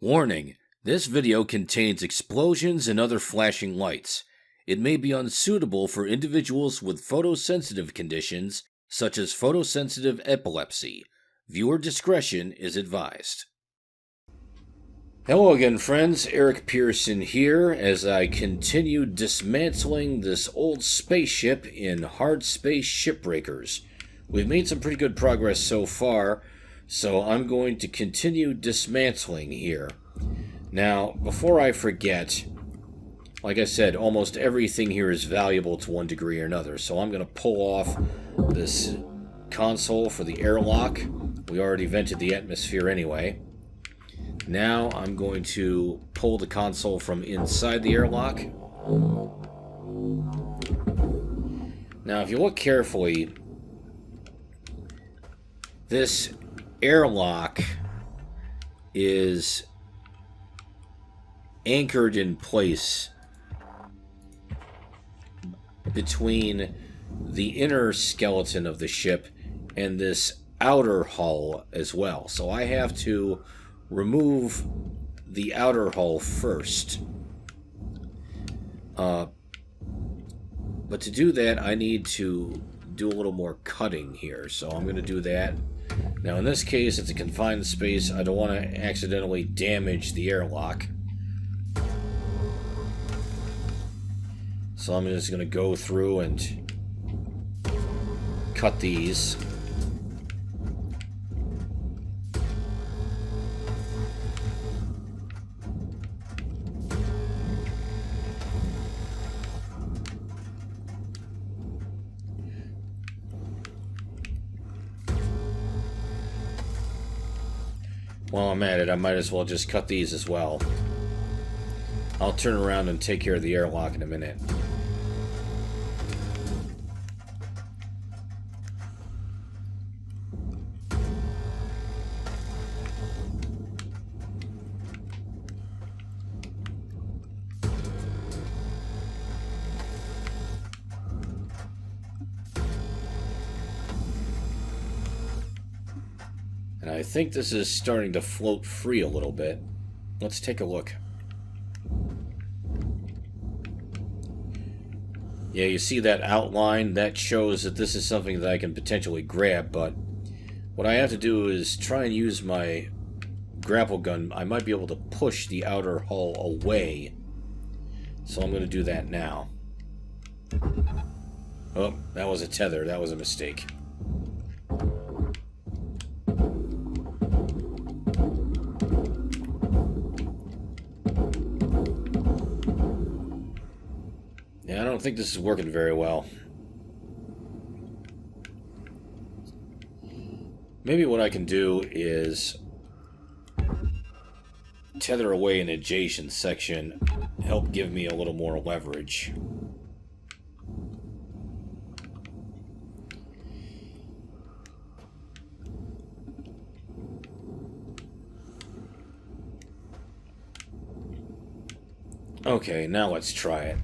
Warning: this video contains explosions and other flashing lights. It may be unsuitable for individuals with photosensitive conditions, such as photosensitive epilepsy. Viewer discretion is advised. Hello again, friends. Eric Pearson here as I continue dismantling this old spaceship in HARDSPACE Shipbreakers. We've made some pretty good progress so far, so I'm going to continue dismantling here. Now, before I forget, like I said, almost everything here is valuable to one degree or another, so I'm going to pull off this console for the airlock. We already vented the atmosphere anyway. Now I'm going to pull the console from inside the airlock. Now, if you look carefully, this airlock is anchored in place between the inner skeleton of the ship and this outer hull as well. So I have to remove the outer hull first. But to do that, I need to do a little more cutting here. So I'm going to do that. Now, in this case, it's a confined space. I don't want to accidentally damage the airlock. So I'm just going to go through and cut these. While I'm at it, I might as well just cut these as well. I'll turn around and take care of the airlock in a minute. And I think this is starting to float free a little bit. Let's take a look. Yeah, you see that outline? That shows that this is something that I can potentially grab, but what I have to do is try and use my grapple gun. I might be able to push the outer hull away. So I'm going to do that now. Oh, that was a tether. That was a mistake. I don't think this is working very well. Maybe what I can do is tether away an adjacent section, help give me a little more leverage. Okay, now let's try it.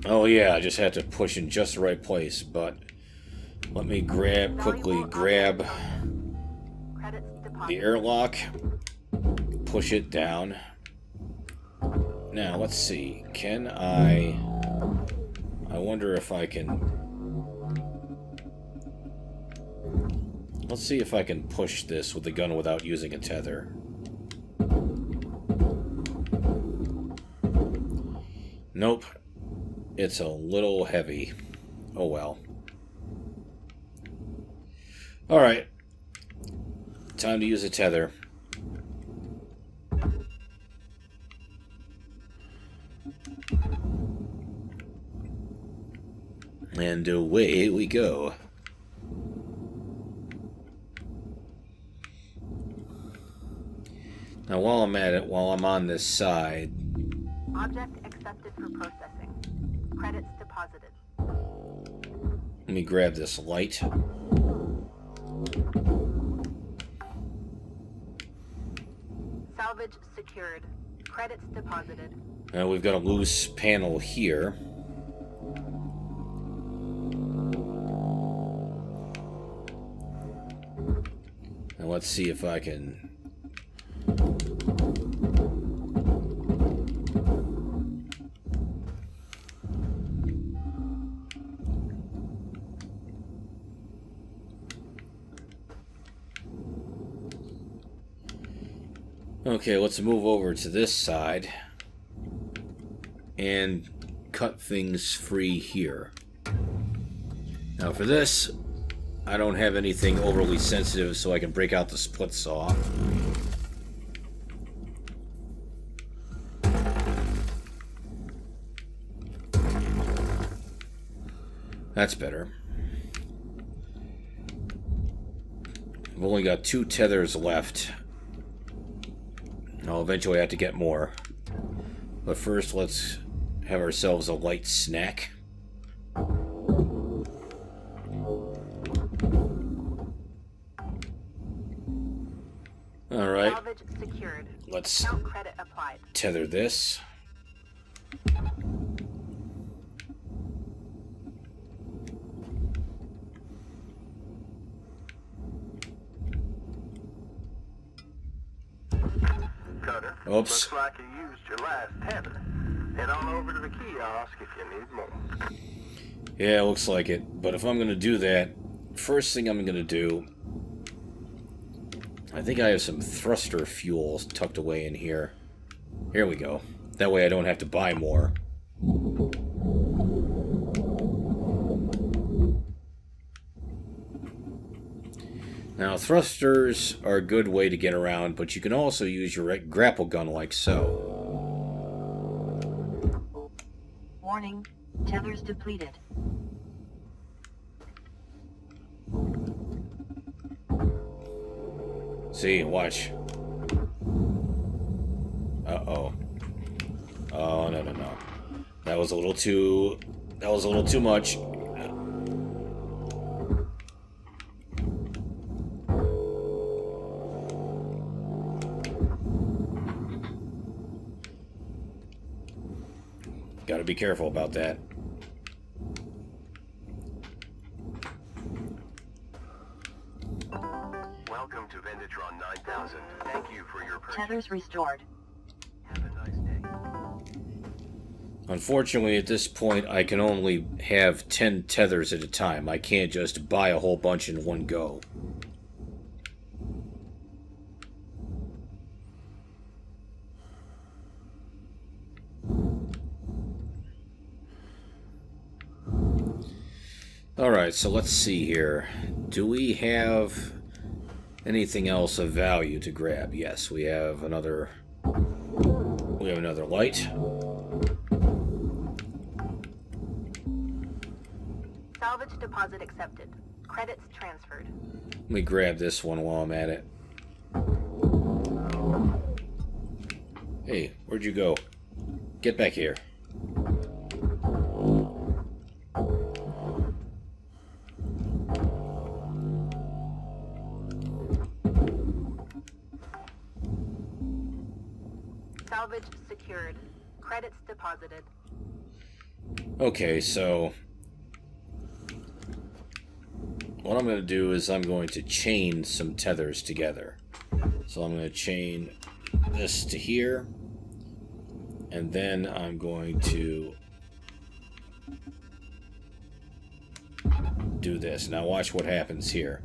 Oh yeah, I just had to push in just the right place, but let me quickly grab the airlock, push it down. Now, let's see, I wonder if I can, let's see if I can push this with the gun without using a tether. Nope. It's a little heavy. Oh well. Alright. Time to use a tether. And away we go. Now while I'm at it, while I'm on this side... Object accepted for processing. Credits deposited. Let me grab this light. Salvage secured. Credits deposited. Now we've got a loose panel here. Now let's see if I can... Okay, let's move over to this side and cut things free here. Now for this, I don't have anything overly sensitive, so I can break out the split saw. That's better. I've only got 2 tethers left. I'll eventually have to get more. But first, let's have ourselves a light snack. Alright. Salvage secured. Let's Count credit applied. tether this. Cutter. Oops. Looks like you used your last tether. Head on over to the kiosk if you need more. Yeah, looks like it. But if I'm going to do that, first thing I'm going to do... I think I have some thruster fuel tucked away in here. Here we go. That way I don't have to buy more. Now, thrusters are a good way to get around, but you can also use your grapple gun like so. Warning, tethers depleted. See, watch. Uh-oh. Oh, no, no, no. That was a little too much. Gotta be careful about that. Welcome to Vendatron 9000. Thank you for your purchase. Tethers restored. Have a nice day. Unfortunately, at this point, I can only have 10 tethers at a time. I can't just buy a whole bunch in one go. Alright, so let's see here. Do we have anything else of value to grab? Yes, we have another light. Salvage deposit accepted. Credits transferred. Let me grab this one while I'm at it. Hey, where'd you go? Get back here. Salvage secured. Credits deposited. Okay, so what I'm going to do is I'm going to chain some tethers together. So I'm going to chain this to here, and then I'm going to do this. Now watch what happens here.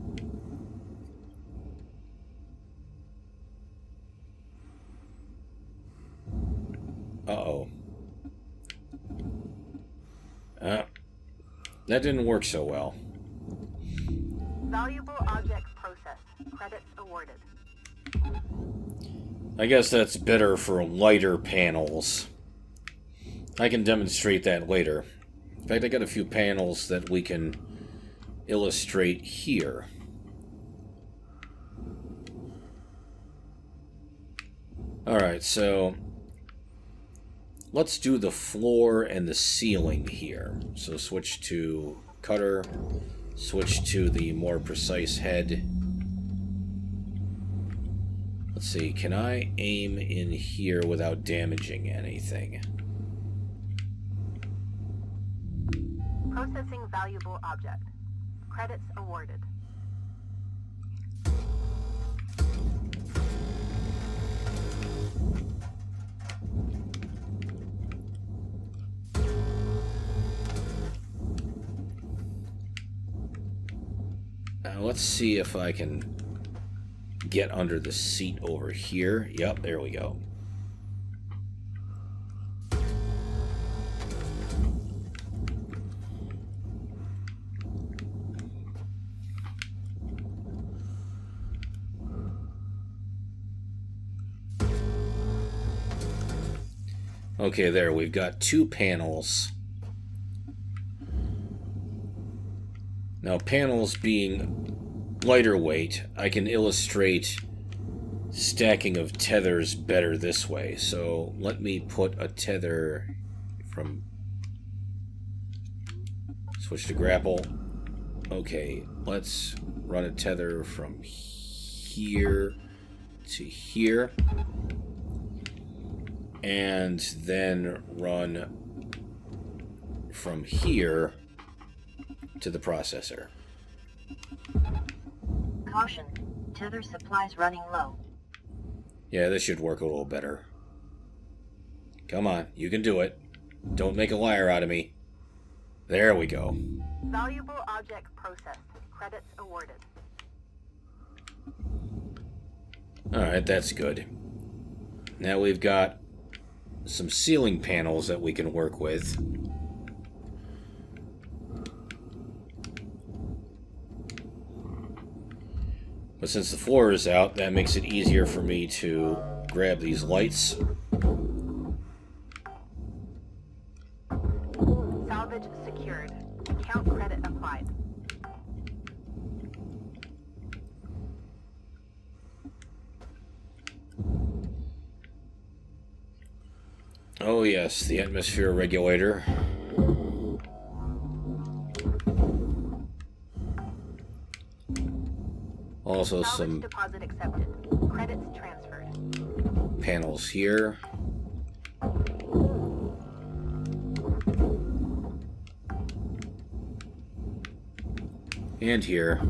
Uh-oh. That didn't work so well. Valuable object processed. Credits awarded. I guess that's better for lighter panels. I can demonstrate that later. In fact, I got a few panels that we can illustrate here. Alright, so let's do the floor and the ceiling here. So switch to cutter, switch to the more precise head. Let's see, can I aim in here without damaging anything? Processing valuable object. Credits awarded. Now let's see if I can get under the seat over here. Yep, there we go. Okay, there, we've got 2 panels. Now, panels being lighter weight, I can illustrate stacking of tethers better this way. So, let me put a tether from... Switch to grapple. Okay, let's run a tether from here to here. And then run from here to the processor. Caution. Tether supplies running low. Yeah, this should work a little better. Come on, you can do it. Don't make a liar out of me. There we go. Valuable object processed. Credits awarded. Alright, that's good. Now we've got some ceiling panels that we can work with. But since the floor is out, that makes it easier for me to grab these lights. Salvage secured. Account credit applied. Oh yes, the atmosphere regulator. Also Salvage some deposit accepted. Credits transferred. panels here. And here.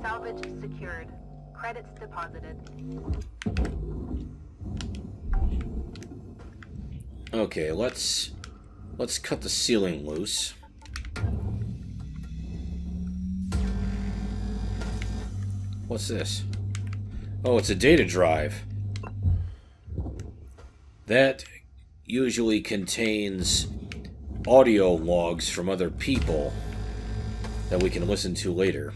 Salvage secured. Credits deposited. Okay, let's cut the ceiling loose. What's this? Oh, it's a data drive. That usually contains audio logs from other people that we can listen to later.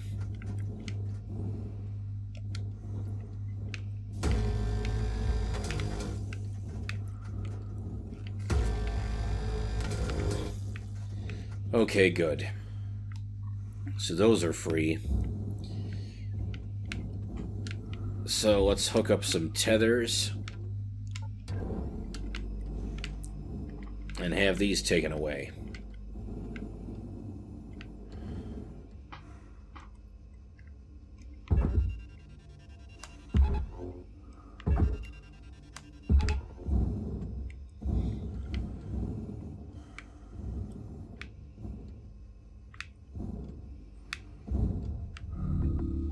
Okay, good. So those are free. So let's hook up some tethers and have these taken away.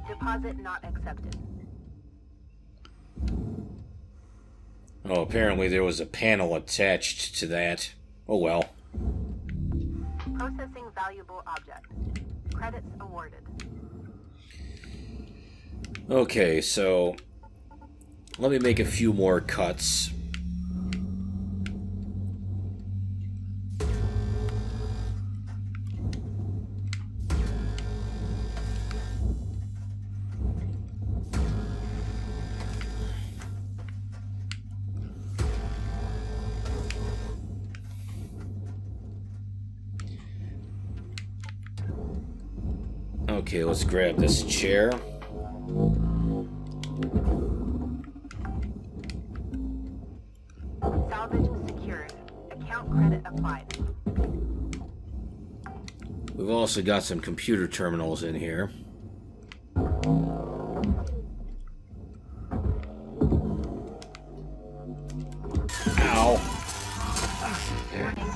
Deposit not accepted. Oh, apparently there was a panel attached to that. Oh well. Processing valuable object. Credits awarded. Okay, so let me make a few more cuts. Okay, let's grab this chair. Salvage secured. Account credit applied. We've also got some computer terminals in here. Ow! Warning.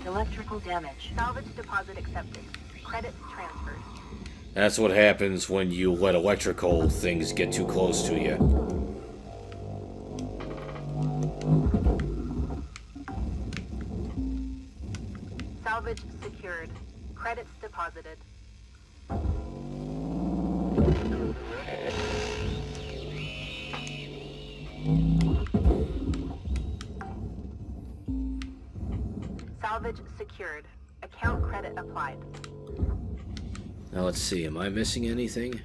Electrical damage. Salvage deposit accepted. Credits transferred. That's what happens when you let electrical things get too close to you. Salvage secured. Credits deposited. Salvage secured. Account credit applied. Now let's see, am I missing anything?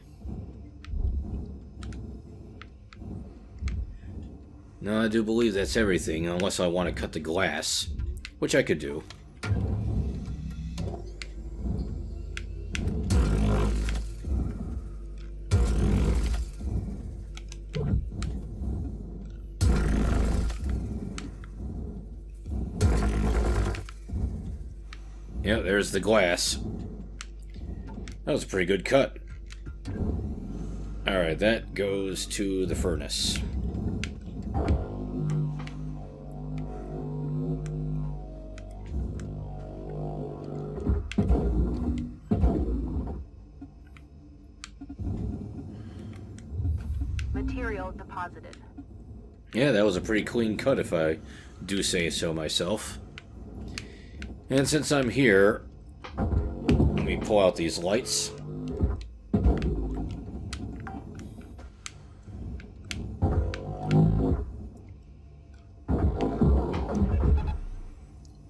No, I do believe that's everything, unless I want to cut the glass, which I could do. Yeah, there's the glass. That was a pretty good cut. Alright, that goes to the furnace. Material deposited. Yeah, that was a pretty clean cut if I do say so myself. And since I'm here, let me pull out these lights.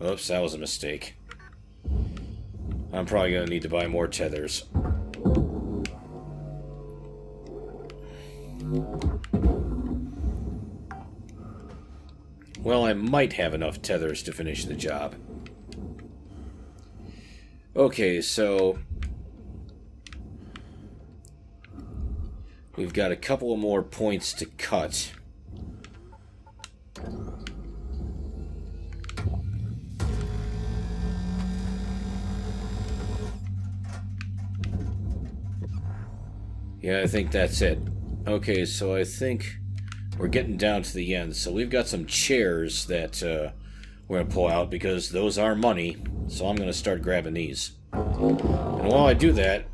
Oops, that was a mistake. I'm probably going to need to buy more tethers. Well, I might have enough tethers to finish the job. Okay, so we've got a couple of more points to cut. Yeah, I think that's it. Okay, so I think we're getting down to the end. So we've got some chairs that we're going to pull out because those are money. So I'm going to start grabbing these. And while I do that,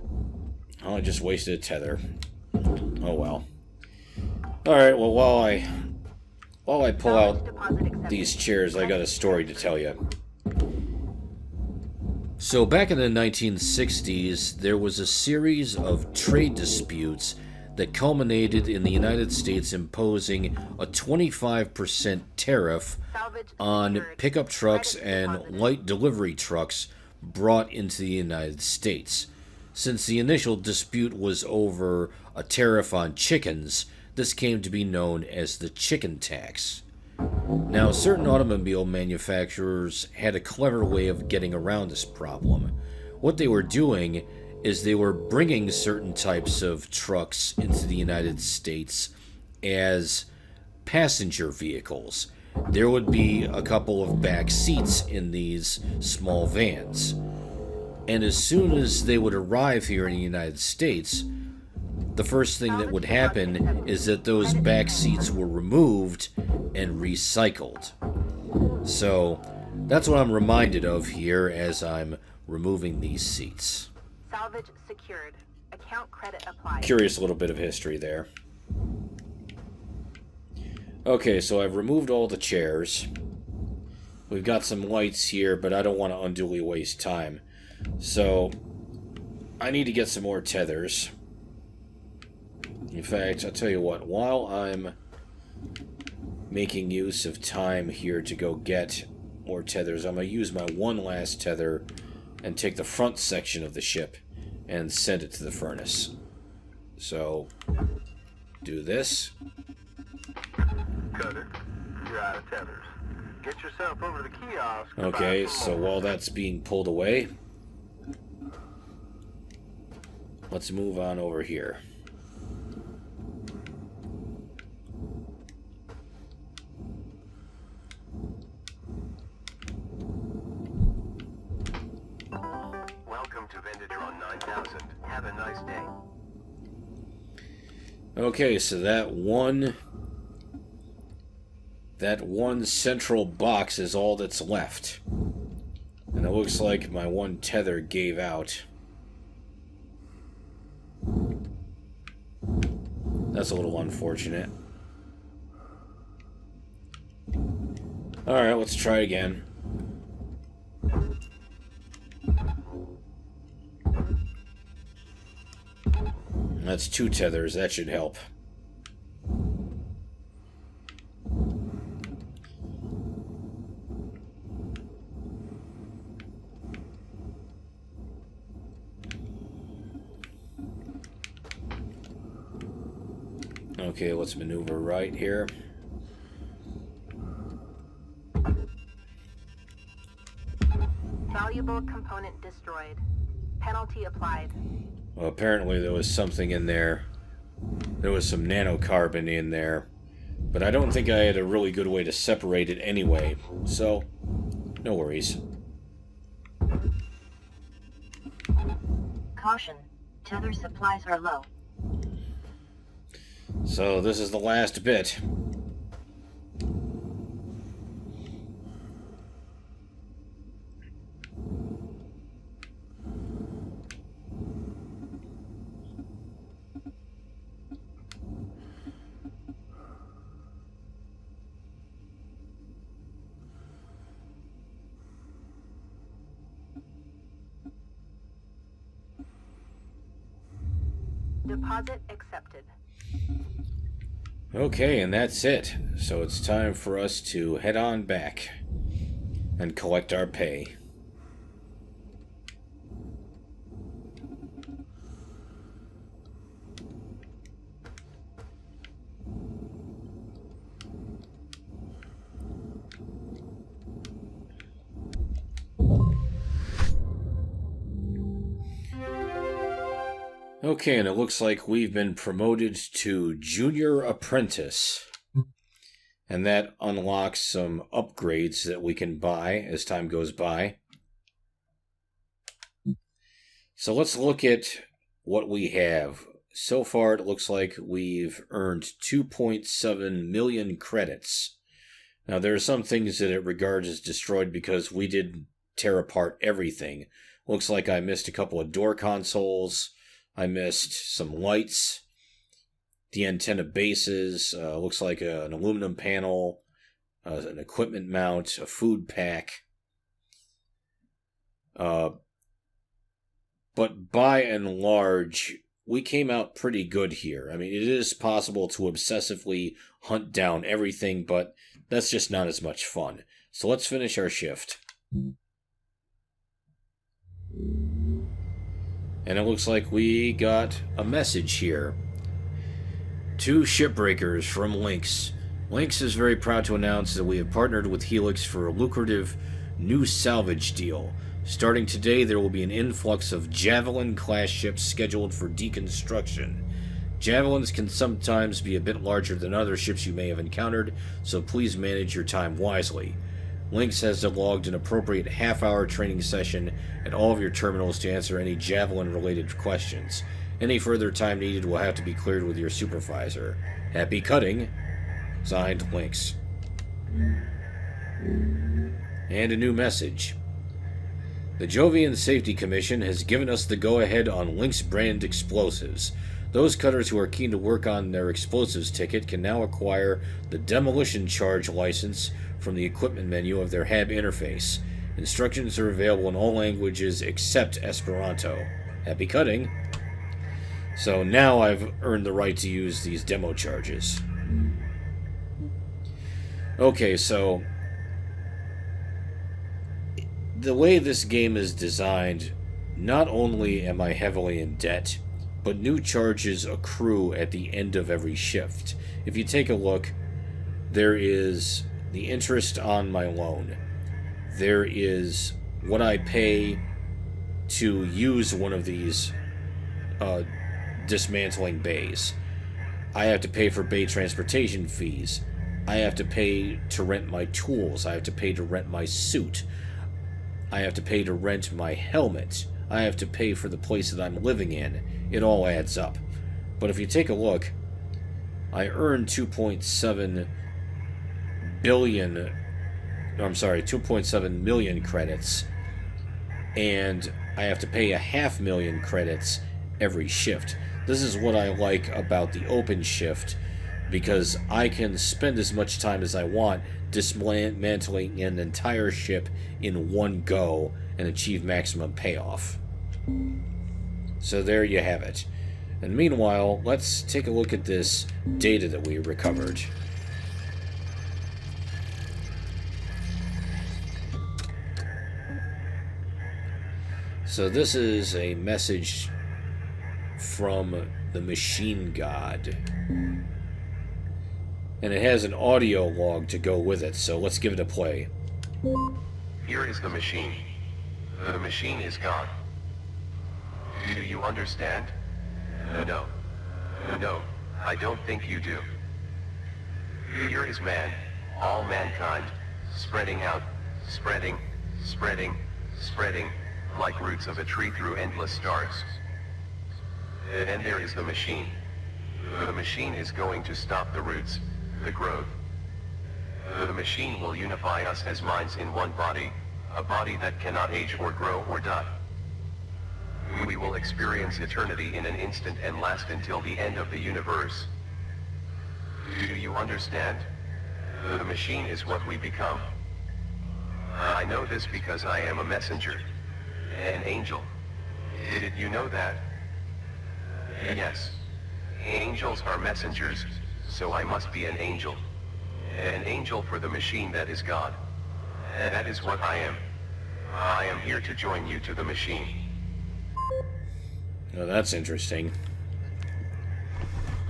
I just wasted a tether. Oh well. Alright, well while I pull out these chairs, I got a story to tell you. So back in the 1960s, there was a series of trade disputes that culminated in the United States imposing a 25% tariff on pickup trucks and light delivery trucks brought into the United States. Since the initial dispute was over a tariff on chickens, this came to be known as the chicken tax. Now, certain automobile manufacturers had a clever way of getting around this problem. What they were doing is they were bringing certain types of trucks into the United States as passenger vehicles. There would be a couple of back seats in these small vans. And as soon as they would arrive here in the United States, the first thing that would happen is that those back seats were removed and recycled. So that's what I'm reminded of here as I'm removing these seats. Salvage secured. Account credit applied. Curious little bit of history there. Okay, so I've removed all the chairs. We've got some lights here, but I don't want to unduly waste time. So I need to get some more tethers. In fact, I'll tell you what, while I'm making use of time here to go get more tethers, I'm going to use my one last tether and take the front section of the ship and send it to the furnace. So, do this. Cutter, you're out of tethers. Get yourself over to the kiosk. to Okay, buy some so more. while that's being pulled away, let's move on over here. Welcome to Venditron 9000. Have a nice day. Okay, so that one central box is all that's left. And it looks like my one tether gave out. That's a little unfortunate. Alright, let's try again. That's 2 tethers. That should help. Okay, let's maneuver right here. Valuable component destroyed. Penalty applied. Well, apparently there was something in there. There was some nanocarbon in there. But I don't think I had a really good way to separate it anyway. So, no worries. Caution. Tether supplies are low. So, this is the last bit. Deposit accepted. Okay, and that's it. So it's time for us to head on back and collect our pay. Okay, and it looks like we've been promoted to Junior Apprentice. And that unlocks some upgrades that we can buy as time goes by. So let's look at what we have. So far, it looks like we've earned 2.7 million credits. Now, there are some things that it regards as destroyed because we did tear apart everything. Looks like I missed a couple of door consoles. I missed some lights, the antenna bases, looks like an aluminum panel, an equipment mount, a food pack. But by and large, we came out pretty good here. I mean, it is possible to obsessively hunt down everything, but that's just not as much fun. So let's finish our shift. And it looks like we got a message here. To shipbreakers from Lynx. Lynx is very proud to announce that we have partnered with Helix for a lucrative new salvage deal. Starting today, there will be an influx of Javelin-class ships scheduled for deconstruction. Javelins can sometimes be a bit larger than other ships you may have encountered, so please manage your time wisely. Lynx has logged an appropriate half-hour training session at all of your terminals to answer any Javelin-related questions. Any further time needed will have to be cleared with your supervisor. Happy cutting. Signed, Lynx. And a new message. The Jovian Safety Commission has given us the go-ahead on Lynx brand explosives. Those cutters who are keen to work on their explosives ticket can now acquire the demolition charge license from the equipment menu of their HAB interface. Instructions are available in all languages except Esperanto. Happy cutting. So now I've earned the right to use these demo charges. Okay, so the way this game is designed, not only am I heavily in debt, but new charges accrue at the end of every shift. If you take a look, there is the interest on my loan. There is what I pay to use one of these dismantling bays. I have to pay for bay transportation fees. I have to pay to rent my tools. I have to pay to rent my suit. I have to pay to rent my helmet. I have to pay for the place that I'm living in. It all adds up. But if you take a look, I earned 2.7 million credits, and I have to pay 500,000 credits every shift. This is what I like about the open shift, because I can spend as much time as I want dismantling an entire ship in one go and achieve maximum payoff. So there you have it. And meanwhile, let's take a look at this data that we recovered. So this is a message from the machine god. And it has an audio log to go with it, so let's give it a play. Here is the machine. The machine is gone. Do you understand? No. No, I don't think you do. Here is man, all mankind, spreading out, spreading, like roots of a tree through endless stars. And there is the machine. The machine is going to stop the roots, the growth. The machine will unify us as minds in one body, a body that cannot age or grow or die. We will experience eternity in an instant and last until the end of the universe. Do you understand? The machine is what we become. I know this because I am a messenger, an angel. Did you know that? Yes. Angels are messengers, so I must be an angel. An angel for the machine that is God. And that is what I am. I am here to join you to the machine. Oh, that's interesting.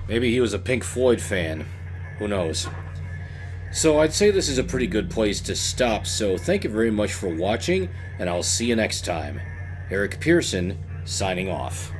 Maybe he was a Pink Floyd fan. Who knows? So I'd say this is a pretty good place to stop, so thank you very much for watching, and I'll see you next time. Eric Pearson, signing off.